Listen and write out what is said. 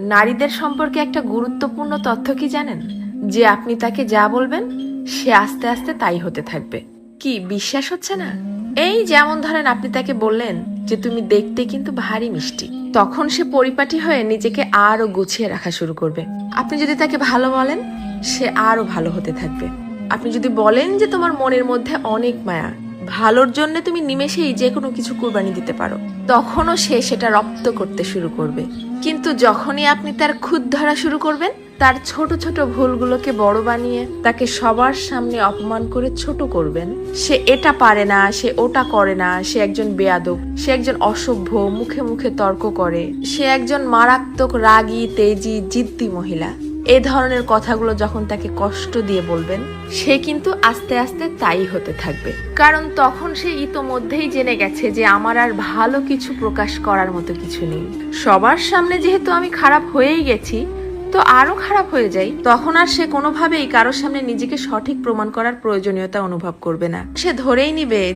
নারীদের সম্পর্কে একটা গুরুত্বপূর্ণ তথ্য কি জানেন? যে আপনি তাকে যা বলবেন সে আস্তে আস্তে তাই হতে থাকবে। কি বিশ্বাস হচ্ছে না? এই যেমন ধরেন আপনি তাকে বললেন যে তুমি দেখতে কিন্তু ভারী মিষ্টি, তখন সে পরিপাটি হয়ে নিজেকে আরো গুছিয়ে রাখা শুরু করবে। আপনি যদি তাকে ভালো বলেন সে আরো ভালো হতে থাকবে। আপনি যদি বলেন যে তোমার মনের মধ্যে অনেক মায়া, ভালোর জন্য তুমি নিমেষেই যে কোনো কিছু কুরবানি দিতে পারো, তখনও সে সেটা রপ্ত করতে শুরু করবে। কিন্তু যখনই আপনি তার খুঁত ধরা শুরু করবেন, তার ছোট ছোট ভুলগুলোকে বড় বানিয়ে তাকে সবার সামনে অপমান করে ছোট করবেন, সে এটা পারে না, সে ওটা করে না, সে একজন বেয়াদব, সে একজন অসভ্য, মুখে মুখে তর্ক করে, সে একজন মারাত্মক রাগী তেজি জিদ্দি মহিলা, এ ধরনের কথাগুলো যখন তাকে কষ্ট দিয়ে বলবেন, সে কিন্তু আস্তে আস্তে তাই হতে থাকবে। কারণ তখন সে ইতোমধ্যেই জেনে গেছে যে আমার আর ভালো কিছু প্রকাশ করার মতো কিছু নেই। সবার সামনে যেহেতু আমি খারাপ হয়েই গেছি, তো আরো খারাপ হয়ে যাই। তখন আর সে কোনোভাবেই কারোর সামনে নিজেকে সঠিক প্রমাণ করার প্রয়োজনীয়তা অনুভব করবে না। সে ধরেই নিবে